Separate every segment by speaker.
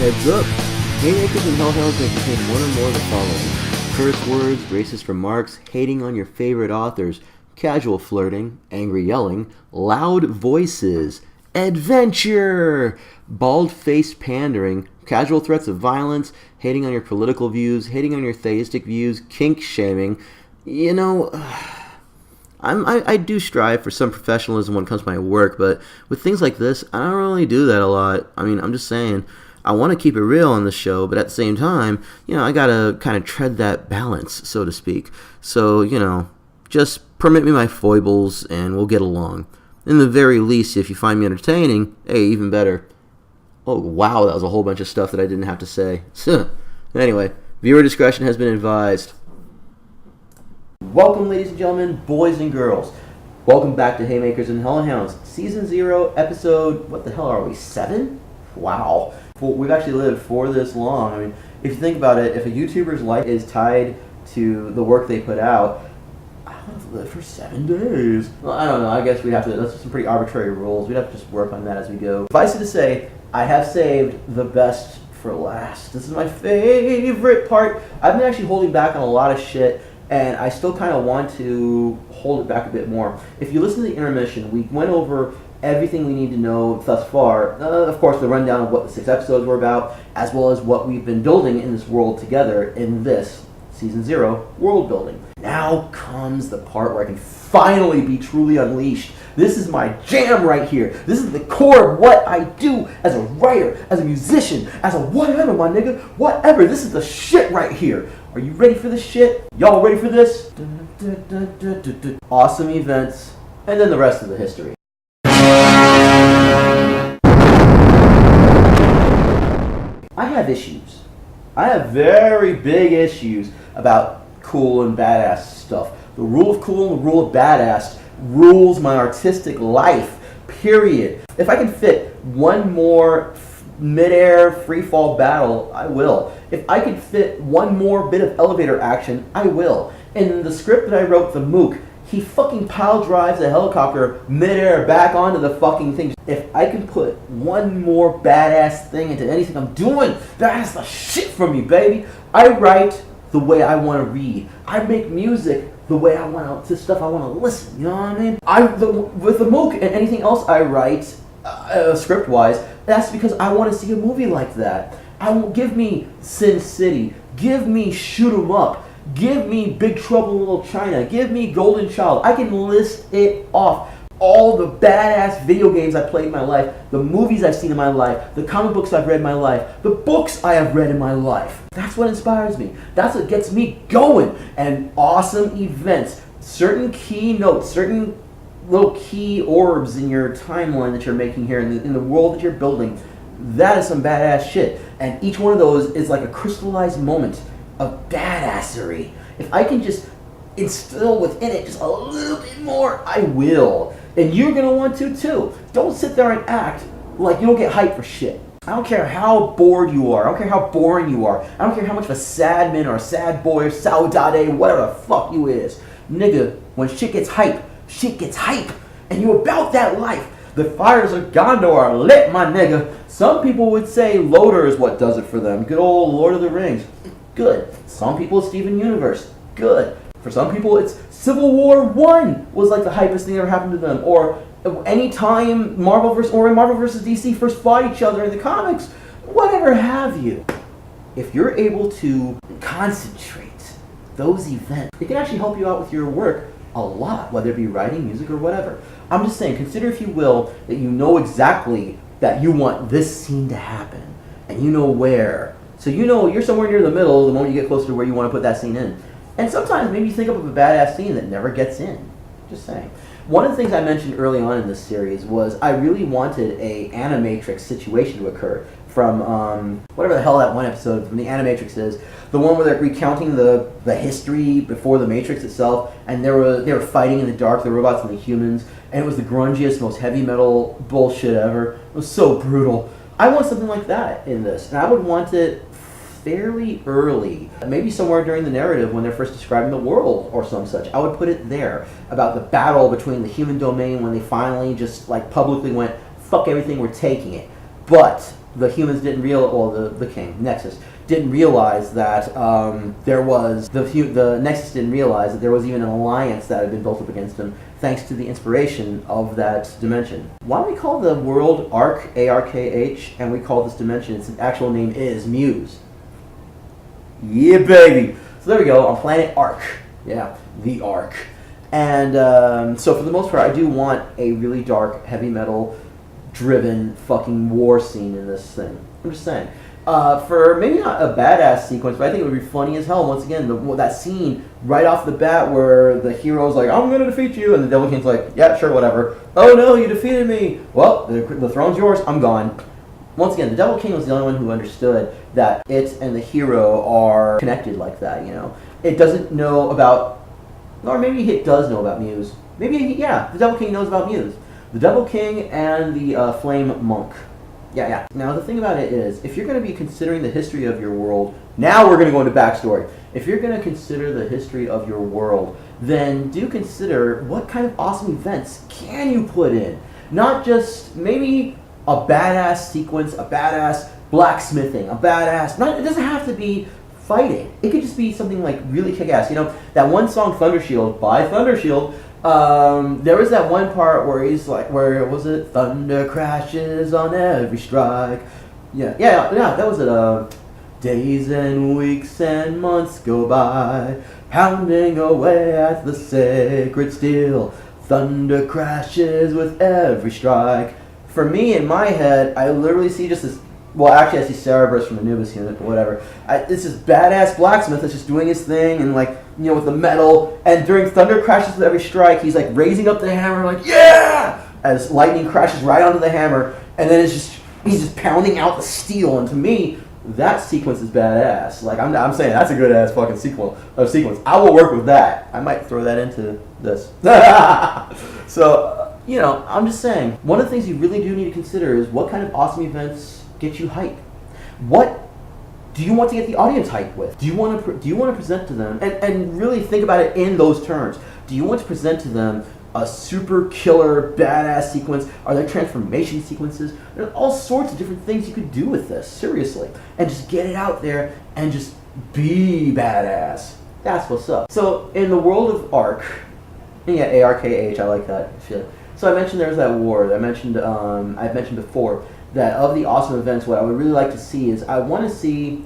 Speaker 1: Heads up! Haymakers and Hellhounds may contain one or more of the following: curse words, racist remarks, hating on your favorite authors, casual flirting, angry yelling, loud voices, adventure, bald-faced pandering, casual threats of violence, hating on your political views, hating on your theistic views, kink shaming. You know, I do strive for some professionalism when it comes to my work, but with things like this, I don't really do that a lot. I mean, I'm just saying, I want to keep it real on the show, but at the same time, you know, I gotta kind of tread that balance, so to speak. So, you know, just permit me my foibles and we'll get along. In the very least, if you find me entertaining, hey, even better. Oh, wow, that was a whole bunch of stuff that I didn't have to say. Anyway, viewer discretion has been advised. Welcome, ladies and gentlemen, boys and girls. Welcome back to Haymakers and Hellhounds, Season 0, Episode, what the hell are we, 7? Wow. We've actually lived for this long. I mean, if you think about it, if a YouTuber's life is tied to the work they put out, I would have lived for 7 days. Well, I don't know, I guess we'd have to, that's some pretty arbitrary rules. We'd have to just work on that as we go. Suffice it to say, I have saved the best for last. This is my favorite part. I've been actually holding back on a lot of shit, and I still kind of want to hold it back a bit more. If you listen to the intermission, we went over everything we need to know thus far. Of course, the rundown of what the 6 episodes were about, as well as what we've been building in this world together in this Season 0 world building. Now comes the part where I can finally be truly unleashed. This is my jam right here. This is the core of what I do as a writer, as a musician, as a whatever, my nigga. Whatever. This is the shit right here. Are you ready for this shit? Y'all ready for this? Awesome events, and then the rest of the history. I have issues. I have very big issues about cool and badass stuff. The rule of cool and the rule of badass rules my artistic life, period. If I can fit one more mid-air free-fall battle, I will. If I can fit one more bit of elevator action, I will. In the script that I wrote, The Mook, he fucking pile drives a helicopter mid-air back onto the fucking thing. If I can put one more badass thing into anything I'm doing, that's the shit for me, baby. I write the way I want to read. I make music the way I want to stuff I want to listen. You know what I mean? With the Mook and anything else I write, script-wise, that's because I want to see a movie like that. Give me Sin City. Give me Shoot 'Em Up. Give me Big Trouble in Little China. Give me Golden Child. I can list it off. All the badass video games I played in my life, the movies I've seen in my life, the comic books I've read in my life, the books I have read in my life. That's what inspires me. That's what gets me going. And awesome events, certain key notes, certain little key orbs in your timeline that you're making here, in the world that you're building. That is some badass shit. And each one of those is like a crystallized moment of badassery. If I can just instill within it just a little bit more, I will. And you're going to want to too. Don't sit there and act like you don't get hyped for shit. I don't care how bored you are. I don't care how boring you are. I don't care how much of a sad man or a sad boy or saudade, whatever the fuck you is. Nigga, when shit gets hype, shit gets hype. And you about that life. The fires of Gondor are lit, my nigga. Some people would say Loader is what does it for them. Good old Lord of the Rings. Good. Some people it's Steven Universe. Good. For some people it's Civil War 1 was like the hypest thing that ever happened to them. Or any time Marvel versus DC first fought each other in the comics. Whatever have you. If you're able to concentrate those events, it can actually help you out with your work a lot, whether it be writing, music, or whatever. I'm just saying, consider, if you will, that you know exactly that you want this scene to happen, and you know where. So you know you're somewhere near the middle the moment you get closer to where you want to put that scene in. And sometimes maybe you think up of a badass scene that never gets in. Just saying. One of the things I mentioned early on in this series was I really wanted a Animatrix situation to occur from whatever the hell that one episode from the Animatrix is, the one where they're recounting the history before the Matrix itself, and they were fighting in the dark, the robots and the humans, and it was the grungiest, most heavy metal bullshit ever. It was so brutal. I want something like that in this, and I would want it fairly early, maybe somewhere during the narrative when they're first describing the world or some such. I would put it there, about the battle between the human domain when they finally just like publicly went, fuck everything, we're taking it. But the humans didn't the king, Nexus, didn't realize that the Nexus didn't realize that there was even an alliance that had been built up against him, thanks to the inspiration of that dimension. Why do we call the world Ark, A-R-K-H, and we call this dimension, its actual name is Muse? Yeah, baby! So there we go, on planet Ark. Yeah, the Ark. And so for the most part, I do want a really dark, heavy metal driven fucking war scene in this thing. I'm just saying. For maybe not a badass sequence, but I think it would be funny as hell. Once again, that scene right off the bat where the hero's like, I'm gonna defeat you, and the Devil King's like, yeah, sure, whatever. Oh no, you defeated me. Well, the throne's yours, I'm gone. Once again, the Devil King was the only one who understood that it and the hero are connected like that, you know. It doesn't know about, or maybe it does know about Muse. Maybe, yeah, the Devil King knows about Muse. The Devil King and the Flame Monk. Yeah. Now, the thing about it is, if you're going to be considering the history of your world, now we're going to go into backstory. If you're going to consider the history of your world, then do consider what kind of awesome events can you put in. Not just maybe a badass sequence, a badass blacksmithing, it doesn't have to be fighting. It could just be something like really kick-ass. You know, that one song, Thundershield, by Thundershield, there was that one part where he's like, where was it? Thunder crashes on every strike. Yeah, that was it. Days and weeks and months go by, pounding away at the sacred steel. Thunder crashes with every strike. For me, in my head, I literally see just this. Well, actually, I see Cerberus from Anubis unit, but whatever. It's this badass blacksmith that's just doing his thing, and like, you know, with the metal. And during thunder crashes with every strike, he's like raising up the hammer, like, yeah! As lightning crashes right onto the hammer, and then he's just pounding out the steel. And to me, that sequence is badass. Like, I'm saying that's a good ass fucking sequence. I will work with that. I might throw that into this. So, you know, I'm just saying, one of the things you really do need to consider is what kind of awesome events get you hype. What do you want to get the audience hyped with? Do you want to present to them and really think about it in those terms? Do you want to present to them a super killer badass sequence? Are there transformation sequences? There are all sorts of different things you could do with this, seriously, and just get it out there and just be badass. That's what's up. So in the world of Ark, yeah, A-R-K-H, I like that shit. So I mentioned there's that war. I've mentioned before that of the awesome events, what I would really like to see is, I want to see,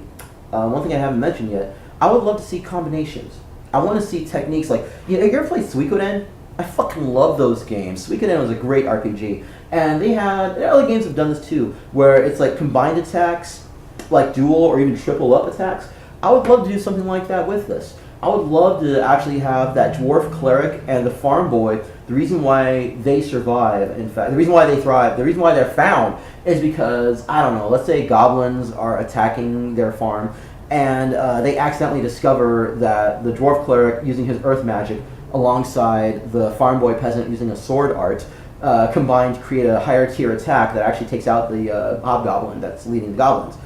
Speaker 1: one thing I haven't mentioned yet, I would love to see combinations. I want to see techniques like, you ever played Suikoden? I fucking love those games. Suikoden was a great RPG. And other games have done this too, where it's like combined attacks, like dual or even triple up attacks. I would love to do something like that with this. I would love to actually have that dwarf cleric and the farm boy. The reason why they survive, in fact, the reason why they thrive, the reason why they're found is because, I don't know, let's say goblins are attacking their farm and they accidentally discover that the dwarf cleric using his earth magic alongside the farm boy peasant using a sword art combined to create a higher tier attack that actually takes out the hobgoblin that's leading the goblins.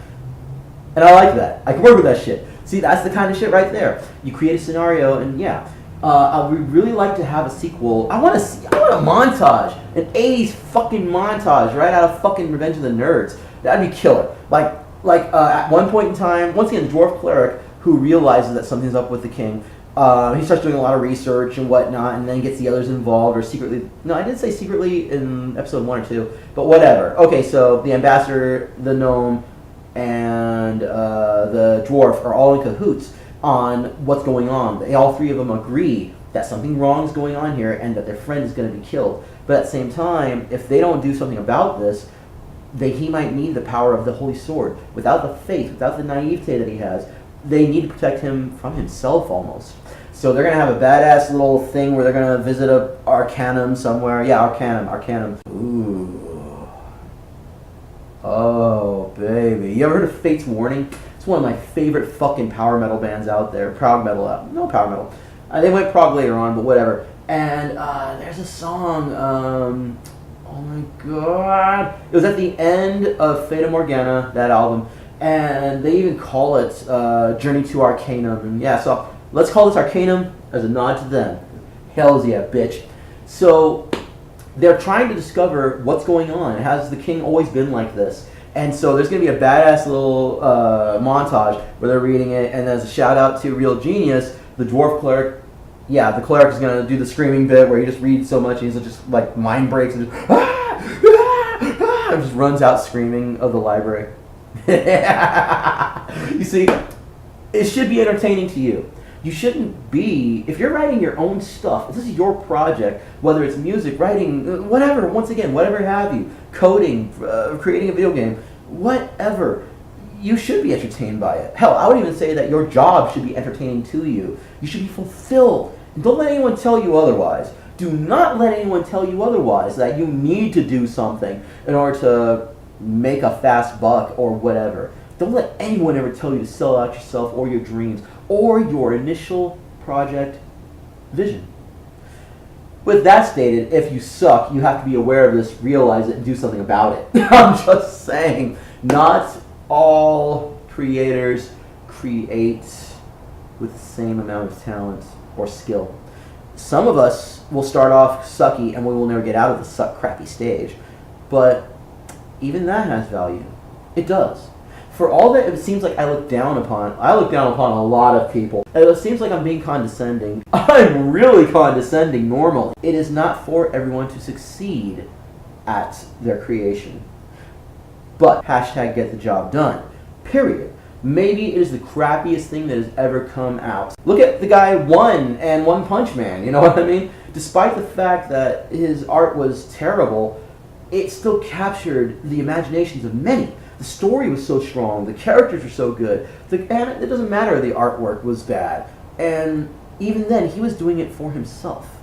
Speaker 1: And I like that. I can work with that shit. See, that's the kind of shit right there. You create a scenario, and yeah, I would really like to have a sequel. I want a montage, an 80s fucking montage right out of fucking Revenge of the Nerds. That'd be killer. Like at one point in time, once again, the dwarf cleric who realizes that something's up with the king. He starts doing a lot of research and whatnot, and then gets the others involved, or secretly. No, I didn't say secretly in episode 1 or 2, but whatever. Okay, so the ambassador, the gnome, and the dwarf are all in cahoots on what's going on. All three of them agree that something wrong is going on here and that their friend is going to be killed. But at the same time, if they don't do something about this, he might need the power of the Holy Sword. Without the faith, without the naivete that he has, they need to protect him from himself almost. So they're going to have a badass little thing where they're going to visit a Arcanum somewhere. Yeah, Arcanum. Ooh. Oh, baby. You ever heard of Fate's Warning? It's one of my favorite fucking power metal bands out there. Prog metal. No power metal. They went prog later on, but whatever. And there's a song. Oh my god. It was at the end of Fata Morgana, that album. And they even call it Journey to Arcanum. And yeah, so let's call this Arcanum as a nod to them. Hells yeah, bitch. So they're trying to discover what's going on. Has the king always been like this? And so there's going to be a badass little montage where they're reading it, and as a shout out to Real Genius, the dwarf cleric. Yeah, the cleric is going to do the screaming bit where he just reads so much he's just like mind breaks and just, and just runs out screaming of the library. You see, it should be entertaining to you. You shouldn't be, if you're writing your own stuff, if this is your project, whether it's music, writing, whatever, once again, whatever have you, coding, creating a video game, whatever, you should be entertained by it. Hell, I would even say that your job should be entertaining to you. You should be fulfilled. And don't let anyone tell you otherwise. Do not let anyone tell you otherwise, that you need to do something in order to make a fast buck or whatever. Don't let anyone ever tell you to sell out yourself or your dreams or your initial project vision. With that stated, if you suck, you have to be aware of this, realize it, and do something about it. I'm just saying, not all creators create with the same amount of talent or skill. Some of us will start off sucky and we will never get out of the suck crappy stage, but even that has value. It does. For all that it seems like I look down upon a lot of people. It seems like I'm being condescending. I'm really condescending normally. It is not for everyone to succeed at their creation. But hashtag get the job done. Period. Maybe it is the crappiest thing that has ever come out. Look at the guy One Punch Man, you know what I mean? Despite the fact that his art was terrible, it still captured the imaginations of many. The story was so strong, the characters were so good, and it doesn't matter if the artwork was bad. And even then, he was doing it for himself.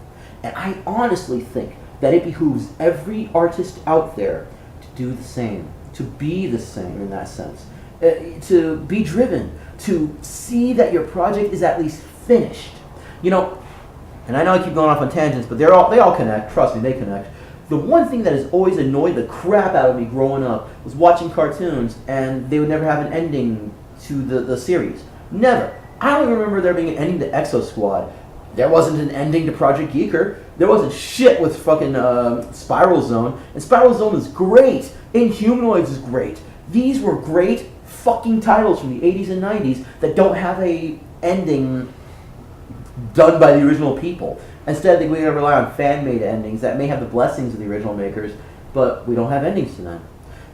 Speaker 1: And I honestly think that it behooves every artist out there to do the same, to be the same in that sense, to be driven, to see that your project is at least finished. You know, and I know I keep going off on tangents, but they all connect. Trust me, they connect. The one thing that has always annoyed the crap out of me growing up was watching cartoons, and they would never have an ending to the series. Never. I don't even remember there being an ending to Exo Squad. There wasn't an ending to Project Geeker. There wasn't shit with fucking Spiral Zone. And Spiral Zone is great. Inhumanoids is great. These were great fucking titles from the 80s and 90s that don't have a ending done by the original people. Instead, we rely on fan-made endings that may have the blessings of the original makers, but we don't have endings to them.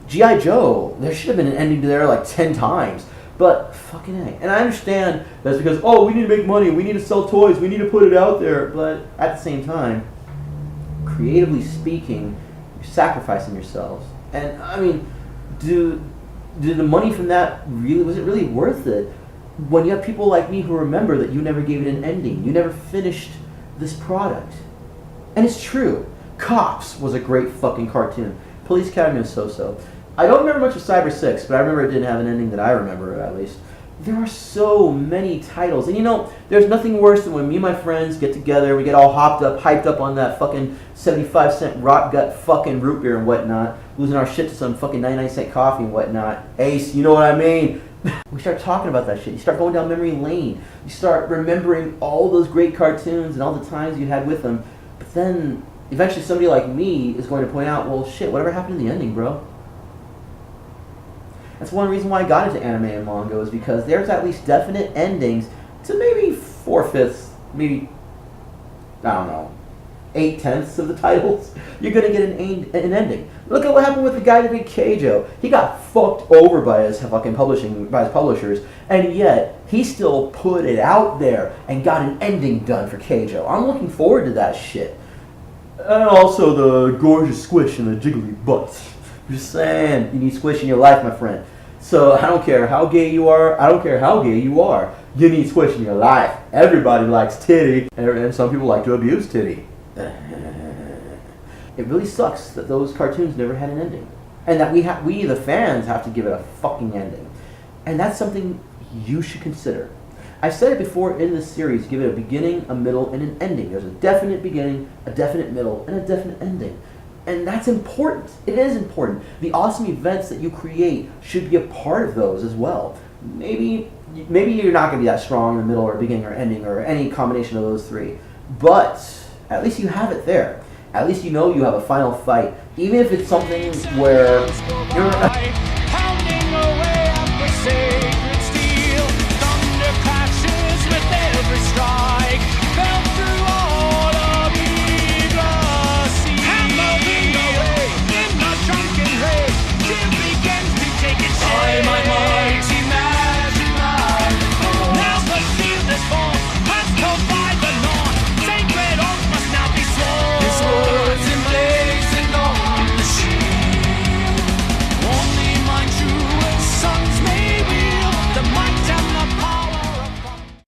Speaker 1: G.I. Joe, there should have been an ending to there like 10 times, but fucking A. And I understand that's because, we need to make money, we need to sell toys, we need to put it out there, but at the same time, creatively speaking, you're sacrificing yourselves. And, I mean, did the money from that was it really worth it when you have people like me who remember that you never gave it an ending, you never finished this product? And it's true. Cops was a great fucking cartoon. Police Academy was so-so. I don't remember much of Cyber 6, but I remember it didn't have an ending that I remember, at least. There are so many titles. And you know, there's nothing worse than when me and my friends get together, we get all hyped up on that fucking 75-cent rot gut fucking root beer and whatnot, losing our shit to some fucking 99-cent coffee and whatnot. Ace, you know what I mean? We start talking about that shit. You start going down memory lane. You start remembering all those great cartoons and all the times you had with them. But then, eventually somebody like me is going to point out, well, shit, whatever happened to the ending, bro? That's one reason why I got into anime and manga, is because there's at least definite endings to maybe 4/5, maybe, I don't know, 8/10 of the titles. You're going to get an ending. Look at what happened with the guy that did Keijo. He got fucked over by his fucking publishers, and yet he still put it out there and got an ending done for Keijo. I'm looking forward to that shit. And also the gorgeous squish and the jiggly butts. Just saying, you need squish in your life, my friend. So I don't care how gay you are. I don't care how gay you are. You need squish in your life. Everybody likes titty, and some people like to abuse titty. It really sucks that those cartoons never had an ending, and that we the fans have to give it a fucking ending, and that's something you should consider. I've said it before in this series: give it a beginning, a middle, and an ending. There's a definite beginning, a definite middle, and a definite ending, and that's important. It is important. The awesome events that you create should be a part of those as well. Maybe you're not going to be that strong in the middle or beginning or ending or any combination of those three, but at least you have it there. At least you know you have a final fight, even if it's something where you're